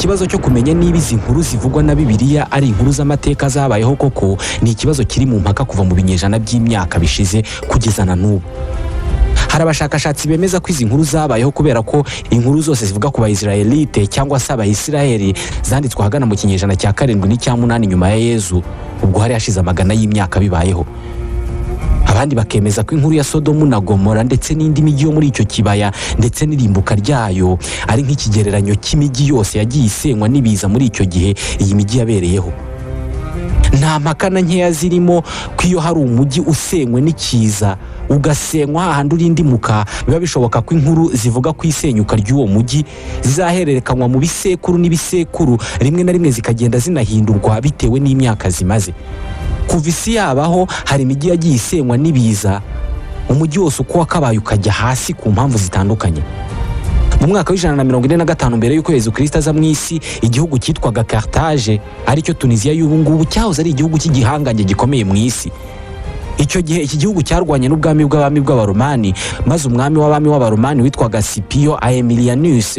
ikibazo cyo kumenya niba izi nkuru zivugwa na Bibiliya ari inkuru z'amateka zabayeho koko ni ikibazo kiri mu mpaka kuva mu binyejana by'imyaka bishize kugeza na n'ubu. Hari abashakashatsi bemeza ko izi nkuru zabayeho kubera ko inkuru zose zivuga ku Bayisirayelite cyangwa se Abayisiraheli zanditswe ahagana mu kinyejana cya 7 n'icya 8 nyuma ya Yezu, ubwo hari hashize amagana y'imyaka bibayeho. Abandi bakemeza ko inkuru ya Sodomu na Gomora ndetse n'indi migi yo muri icyo kibaya ndetse n'irimbuka ryayo ari nk'ikigereranyo cy'imigi yose yagiye isenywa n'ibiza muri icyo gihe iyi migi yabereyeho. Nta mpakana nkeya zirimo ko iyo hari umujyi usenywe n'ikiza ugasenywa hahandi urindimuka, biba bishoboka ko inkuru zivuga ku isenyuka ry'uwo mujyi zizahererekanywa mu bisekuru n'ibisekuru, rimwe na rimwe zikagenda zinahindurwa bitewe n'imyaka zimaze. Kuva isi yabaho hari imijyi yagiye isenywa n'ibiza, umujyi wose uko wakabaye ukajya hasi ku mpamvu zitandukanye. Mu mwaka w'145 mbere y'uko Yezu Kristo aza mu isi, igihugu cyitwaga Carthage aricyo Tunisia y'ubu ngubu cyahoze ari igihugu cy'igihangange gikomeye mu isi. Icyo gihe iki gihugu cyarwanye n'ubwami bw'abami bw'Abaromani, maze umwami w'abami w'Abaromani witwaga Scipio Aemilianus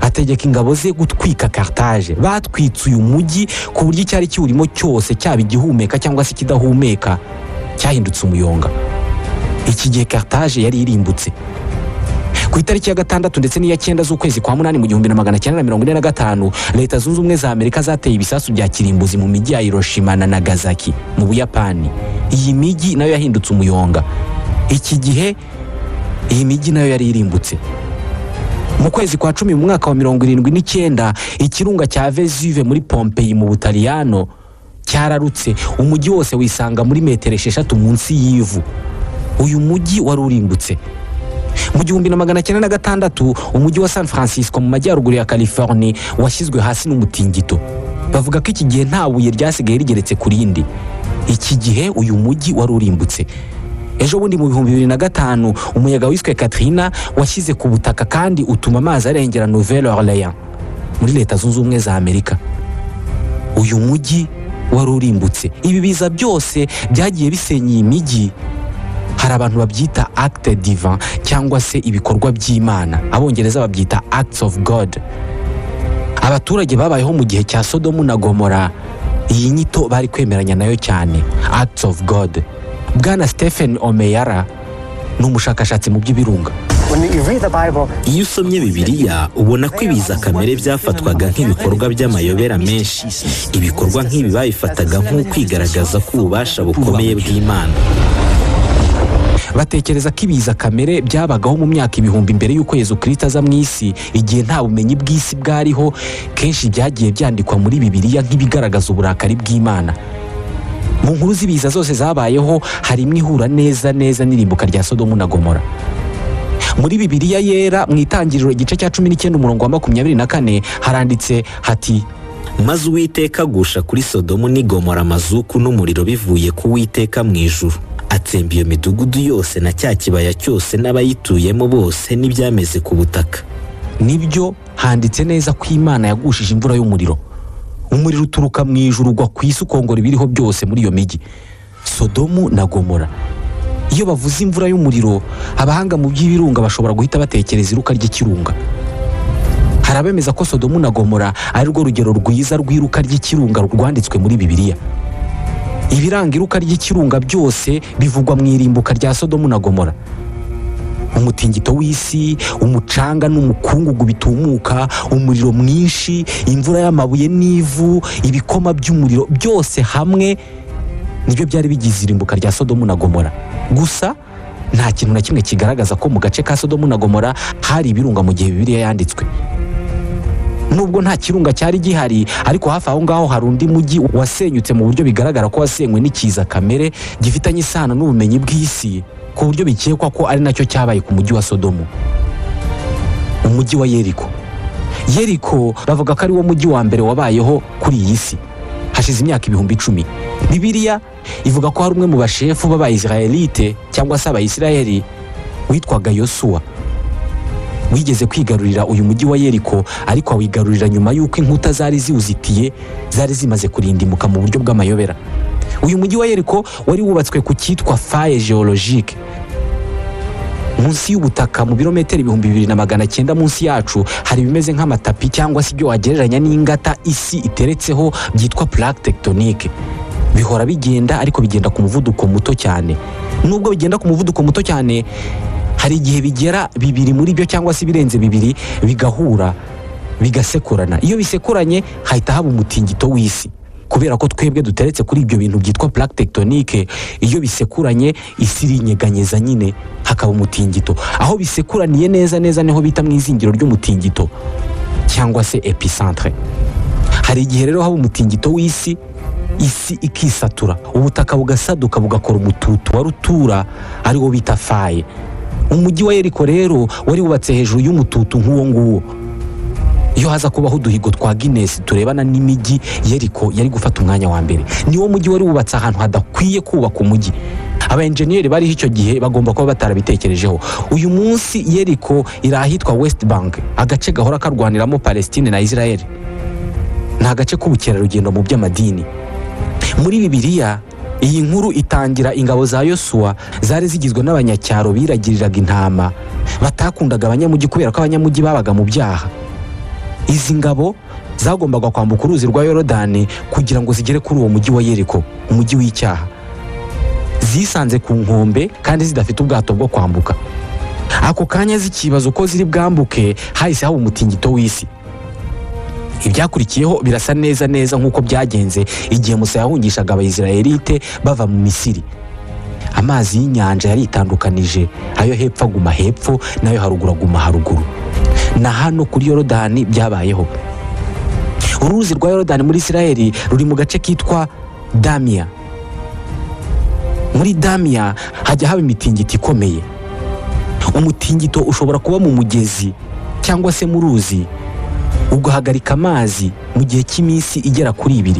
ategeka ingabo ze gutwika Carthage. Batwitse uyu mujyi ku buryo icyari kiwurimo cyose, cyaba igihumeka cyangwa se ikidahumeka, cyahindutse umuyonga. Iki gihe Carthage yari irimbutse. Ku itariki ya 6 ndetse n'iya 9 z'ukwezi kwa 8 mu 1945, Leta Zunze Ubumwe za Amerika zateye ibisasu bya kirimbuzi mu mijyi ya Hiroshima na Nagasaki mu Buyapani. Iyi migi nayo yahindutse umuyonga. Iki gihe iyi migi nayo yari irimbutse. Mu kwezi kwa 10 mu mwaka wa 79, ikirunga cya Vesuve muri Pompeii mu Butaliyano cyararutse, umujyi wose wisanga muri metero 6 munsi y'ivu. Uyu mujyi wari urimbutse. Mu 1906, umujyi wa San Francisco mu majyaruguru ya California washyizwe hasi n'umutingito. Bavuga ko iki gihe nta buye ryasigaye rigeretse ku rindi. Iki gihe uyu mujyi wari urimbutse. Ejo bundi mu 2005, umuyaga wiswe Katrina washyize ku butaka kandi utuma amazi arengera Nouvelle-Orléans muri Leta Zunze Ubumwe za Amerika. Uyu mujyi wari urimbutse. Ibi biza byose byagiye bisenya iyi migi. Hari abantu babyita acte divin cyangwa se ibikorwa by'Imana. Abongereza babyita acts of God. Abaturage babayeho mu gihe cya Sodomu na Gomora iyi nyito bari kwemeranya nayo cyane, acts of God. Bwana Stephen Omeyara ni umushakashatsi mu by'ibirunga. Iyo usomye Bibiliya ubona ko ibiza kamere byafatwaga nk'ibikorwa by'amayobera menshi. Ibikorwa nk'ibi babifataga nk'ukwigaragaza k'ububasha bukomeye bw'Imana. Batekereza ko ibiza kamere byabagaho mu myaka ibihumbi mbere y'uko Yezu Kristo aza mu isi, igihe nta bumenyi bw'isi bwariho. Kenshi byagiye byandikwa muri Bibiliya nk'ibigaragaza uburakari bw'Imana. Mu nkuru z'ibiza zose zabayeho harimo ihura neza n'irimbuka rya Sodomu na Gomora. Muri Bibiliya yera mu itangiriro igice cya 19 umurongo wa 24 haranditse hati: maze Uwiteka agusha kuri Sodomu n'i Gomora amazuku n'umuriro bivuye ku Uwiteka mu ijuru, atsemba iyo midugudu yose na cya kibaya cyose n'abayituyemo bose n'ibyameze ku butaka. Nibyo handitse neza ko Imana yagushije imvura y'umuriro. Umuriro uturuka mu ijuru ugwa ku isi ukongora ibiriho byose muri iyo migi Sodomu na Gomora. Iyo bavuze imvura y'umuriro, abahanga mu by'ibirunga bashobora guhita batekereza iruka ry'ikirunga. Hari abemeza ko Sodomu na Gomora ari rwo rugero rwiza rw'iruka ry'ikirunga rwanditswe muri Bibiliya. Ibiranga iruka ry'ikirunga byose bivugwa mu irimbuka rya Sodomu na Gomora. Umutingito w'isi, umucanga n'umukungugu bitumuka, umuriro mwinshi, imvura y'amabuye n'ivu, ibikoma by'umuriro, byose hamwe nibyo byari bigize irimbuka rya Sodomu na Gomora. Gusa nta kintu na kimwe kigaragaza ko mu gace ka Sodomu na Gomora hari ibirunga mu gihe Bibiliya yanditswe. Nubwo nta kirunga cyari gihari, ariko hafi aho ngaho hari undi mujyi wasenyutse mu buryo bigaragara ko wasenywe n'ikiza kamere gifitanye isano n'ubumenyi bw'isi, ku buryo bikekwa ko ari nacyo cyabaye ku mujyi wa Sodomu. Umujyi wa Yeriko. Yeriko bavuga ko ari wo mujyi wa mbere wabayeho kuri iyi si hashize imyaka 10,000. Bibiliya ivuga ko hari umwe mu bashefu b'Abayisirayelite cyangwa se Abayisiraheli witwaga Yosuwa wigeze kwigarurira uyu mujyi wa Yeriko, ariko awigarurira nyuma y'uko inkuta zari ziwuzitiye zari zimaze kurindimuka mu buryo bw'amayobera. Uyu mujyi wa Yeriko wari wubatswe ku cyitwa faille géologique. munsi y'ubutaka mu birometero 2,900 munsi yacu hari ibimeze nk'amatapi cyangwa se ibyo wagereranya n'ingata isi iteretseho byitwa plaque tectonique. Bihora bigenda ariko bigenda ku muvuduko muto cyane. Nubwo bigenda ku muvuduko muto cyane, hari igihe bigera bibiri muri byo cyangwa se birenze bibiri bigahura bigasekurana. Iyo bisekuranye hahita haba umutingito w'isi. Kubera ko twebwe duteretse kuri ibyo bintu byitwa plaque tectonique, iyo bisekuranye isi rinyeganyeza nyine hakaba umutingito. Aho bisekuraniye neza neza niho bita mu izingiro ry'umutingito cyangwa se epicentre. Hari igihe rero haba umutingito w'isi, isi ikisatura, ubutaka bugasaduka bugakora umututu wa rutura ari wo bita faye. Umujyi wa Yeriko rero wari wubatse hejuru y'umututu nk'uwo nguwo. Iyo haza kubaho uduhigo twa Guinness turebana n'imijyi, Yeriko yari gufata umwanya wa mbere. Niwo mujyi wari wubatse ahantu hadakwiye kubaka umujyi. Aba engineer bari icyo gihe bagomba kuba batarabitekerejeho. Uyu munsi Yeriko iri ahitwa West Bank, agace gahora karwaniramo Palestine na Israel. Ni agace k'ubukerarugendo mu by'amadini. Muri Bibiliya iyi nkuru itangira ingabo za Yosuwa zari zigizwe n'abanyacyaro biragiriraga intama, batakundaga abanyamujyi kubera ko abanyamujyi babaga mu byaha. Izi ngabo zagombaga kwambuka uruzi rwa Yorodani kugira ngo zigere kuri uwo mujyi wa Yeriko, umujyi w'icyaha. Zisanze ku nkombe kandi zidafite ubwato bwo kwambuka. Ako kanya zikibaza uko ziri bwambuke, hahise haba umutingito w'isi. Ibyakurikiyeho birasa neza neza nk'uko byagenze igihe Musa yahungishaga Abayisirayelite bava mu Misiri. Amazi y'inyanja yaritandukanije, ayo hepfo aguma hepfo nayo haruguru aguma haruguru. Na hano kuri Yorodani byabayeho. Uruzi rwa Yorodani muri Israeli ruri mu gace kitwa Damia. Muri Damia hajya haba imitingito ikomeye. Umutingito ushobora kuba mu mugezi cyangwa se mu ruzi, ugahagarika amazi mu gihe cy'iminsi igera kuri 2.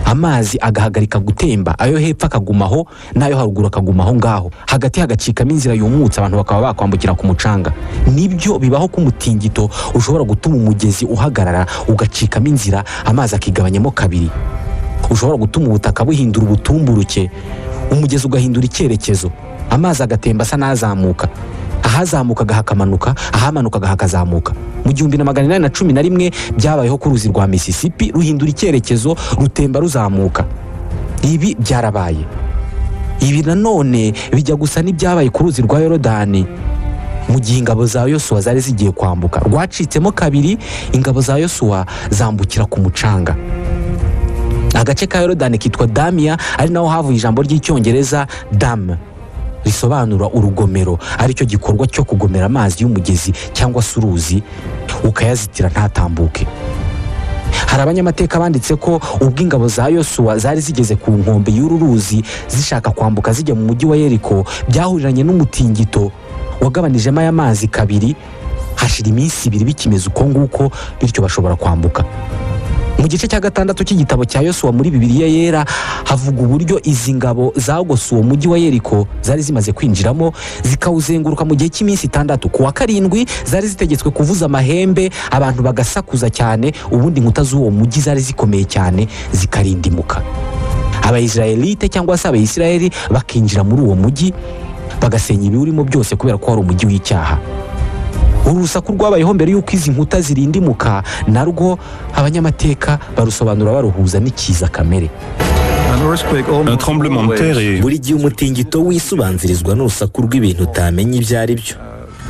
Amazi agahagarika gutemba, ayo hepfo akagumaho nayo haruguru akagumaho ngaho. Hagati hagacikamo inzira yumutse, abantu bakaba bakwambukira ku mucanga. Nibyo bibaho ko umutingito ushobora gutuma umugezi uhagarara ugacikamo inzira, amazi akigabanyamo 2. Ushobora gutuma ubutaka buhindura ubutumburuke, umugezi ugahindura icyerekezo, amazi agatemba asa n'azamuka. Ahazamukaga hakamanuka, ahamanukaga hakazamuka. Mu 1811 byabayeho ku ruzi rwa Mississippi ruhindura icyerekezo, rutemba ruzamuka. Ibi byarabaye. Ibi nanone bijya gusa n'ibyabaye ku ruzi rwa Yorodani mu gihe ingabo za Yosuwa zari zigiye kwambuka. Rwacitsemo 2, ingabo za Yosuwa zambukira ku mucanga. Agace ka Yorodani kitwa Damia, ari naho havuye ijambo ry'icyongereza dam, risobanura urugomero, aricyo gikorwa cyo kugomera amazi y'umugezi cyangwa se uruzi ukayazitira ntatambuke. Hari abanyamateka banditse ko ubwo ingabo za Yosuwa zari zigeze ku nkombe y'uru ruzi zishaka kwambuka zijya mu mujyi wa Yeriko, byahuriranye n'umutingito wagabanijemo aya mazi 2. Hashira iminsi 2 bikimeze uko nguko, bityo bashobora kwambuka. Mu gice cya 6 cy'igitabo cya Yosuwa muri Bibiliya yera havuga uburyo izi ngabo zagose uwo mujyi wa Yeriko zari zimaze kwinjiramo, zikawuzenguruka mu gihe cy'iminsi 6. Ku wa 7 zari zitegetswe kuvuza amahembe, abantu bagasakuza cyane, ubundi inkuta z'uwo mujyi zari zikomeye cyane zikarindimuka. Abayisirayelite cyangwa se Abayisirayeli bakinjira muri uwo mujyi bagasenya ibiwurimo byose kubera ko ari umujyi w'icyaha. Urusaku rwabayeho mbere y'uko izi nkuta zirindimuka narwo abanyamateka barusobanura baruhuza n'ikiza kamere. Un tremblement de terre et buri gihe umutingito wisubanzirizwa n'urusaku rw'ibintu utamenye ibyo ari byo.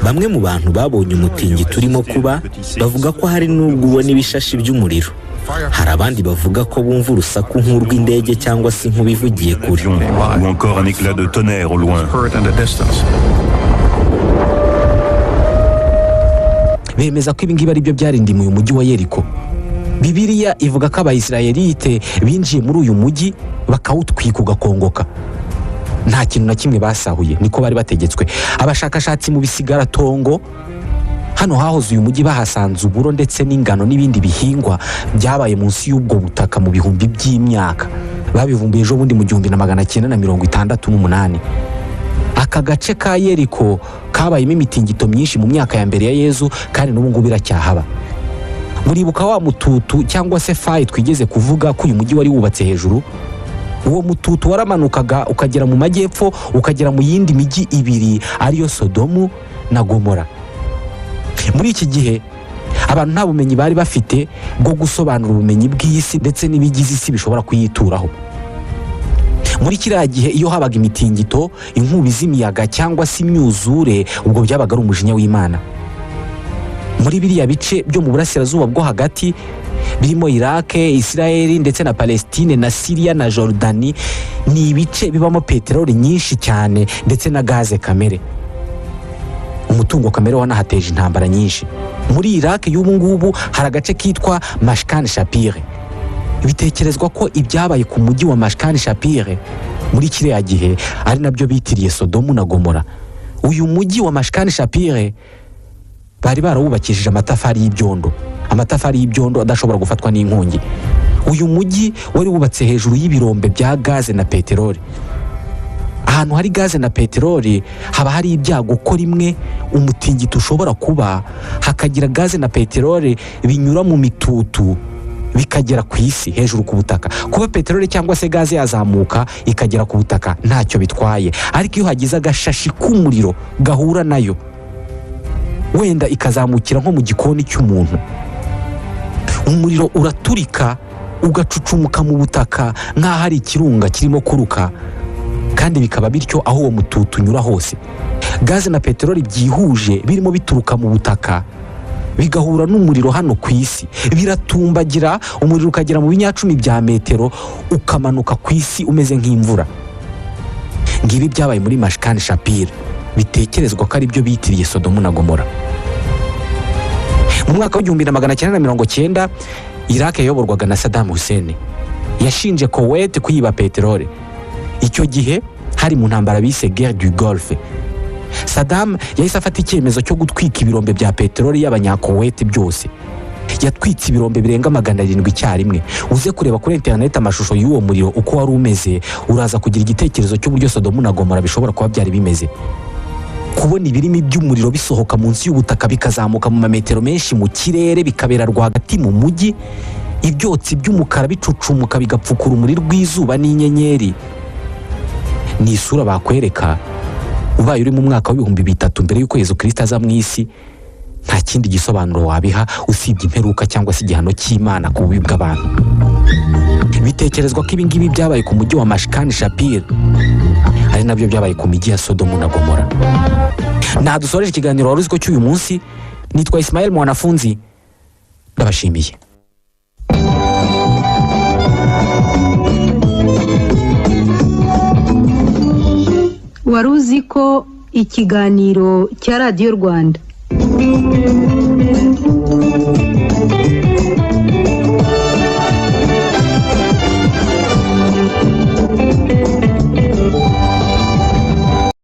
Bamwe mu bantu babonye umutingito urimo kuba bavuga ko hari n'ubwo ubona ibishashi by'umuriro. Hari abandi bavuga ko bumva urusaku nk'urw'indege cyangwa se nk'ubivugiye kure, ou encore un éclat de tonnerre au loin. Bemeza ko ibingibi ari byo byarindimuye umujyi wa Yeriko. Bibiliya ivuga ko Abayisirayelite binjiye muri uyu mujyi bakawutwika ugakongoka. Nta kintu na kimwe basahuye, niko bari bategetswe. Abashakashatsi mu bisigaratongo hano hahoze uyu mujyi bahasanze uburo ndetse n'ingano n'ibindi bihingwa byabaye munsi y'ubwo butaka mu bihumbi by'imyaka. Babivumbuye ejo bundi mu 1968. Aka gace ka Yeriko kabayemo imitingito myinshi mu myaka ya mbere ya Yezu, kandi n'ubu ngubu biracyahaba. Muribuka wa mututu cyangwa se fayi twigeze kuvuga ko uyu mujyi wari wubatse hejuru? uwo mututu waramanukaga ukagera mu majyepfo ukagera mu yindi mijyi ibiri ariyo Sodomu na Gomora. Muri iki gihe abantu nta bumenyi bari bafite bwo gusobanura ubumenyi bw'isi ndetse n'ibigize isi bishobora kuyituraho. Muri kiriya gihe iyo habaga imitingito, inkubi z'imiyaga cyangwa se imyuzure, ubwo byabaga ari umujinya w'Imana. Muri biriya bice byo mu burasirazuba bwo hagati birimo Iraq, Israel ndetse na Palestine na Syria na Jordani, ni ibice bibamo peteroli nyinshi cyane ndetse na gaze kamere. Umutungo kamere wanahateje intambara nyinshi. Muri Iraq y'ubu ngubu hari agace kitwa Mashkan Shapire. Bitekerezwa ko ibyabaye ku mujyi wa Mashkan Shapire muri kiriya gihe ari nabyo bitiriye Sodomu na Gomora. Uyu mujyi wa Mashkan Shapire bari barawubakishije amatafari y'ibyondo adashobora gufatwa n'inkongi. Uyu mujyi wari wubatse hejuru y'ibirombe bya gaze na peteroli. Ahantu hari gaze na peteroli haba hari ibyago ko rimwe umutingito ushobora kuba, hakagira gaze na peteroli binyura mu mitutu bikagera ku isi hejuru ku butaka. Kuba peteroli cyangwa se gaze yazamuka ikagera ku butaka ntacyo bitwaye, ariko iyo hagize agashashi k'umuriro gahura nayo, wenda ikazamukira nko mu gikoni cy'umuntu, umuriro uraturika ugacucumuka mu butaka nk'aho ari ikirunga kirimo kuruka, kandi bikaba bityo aho uwo mututu unyura hose. Gaze na peteroli byihuje birimo bituruka mu butaka bigahura n'umuriro hano ku isi, biratumbagira, umuriro ukagera mu binyacumi bya metero ukamanuka ku isi umeze nk'imvura. Ngibi byabaye muri Mashkan Shapire, bitekerezwa ko ari byo bitiriye Sodomu na Gomora. Mu mwaka w'1990 Iraq yayoborwaga na Saddam Hussein. Yashinje Kuwait kuyiba peteroli. Icyo gihe hari mu ntambara bise Guerre du Golfe. Saddam yahise afata icyemezo cyo gutwika ibirombe bya peteroli y'Abanyakuwait byose. Yatwitse ibirombe birenga 700 icyarimwe. Uze kureba kuri internet amashusho y'uwo muriro uko wari umeze, uraza kugira igitekerezo cy'uburyo Sodomu na Gomora bishobora kuba byari bimeze. Kubona ibirimi by'umuriro bisohoka munsi y'ubutaka bikazamuka mu mametero menshi mu kirere bikabera rwagati mu mujyi, ibyotsi by'umukara bicucumuka bigapfukura umuriro rw'izuba n'inyenyeri, ni isura bakwereka ubaye uri mu mwaka w'2000 mbere y'uko Yesu Kristo aza mu isi. Nta kindi gisobanuro wabiha usibye imperuka cyangwa se igihano cy'Imana ku bubi bw'abantu. Bitekerezwa ko ibingibi byabaye ku mujyi wa Mashkan Shapire, ari nabyo byabaye ku mijyi ya Sodomu na Gomora. Dusoreje ikiganiro wari uzi ko cy'uyu munsi. Nitwa Ismael Mwanafunzi, ndabashimiye. Wari uzi ko ikiganiro cya Radio Rwanda.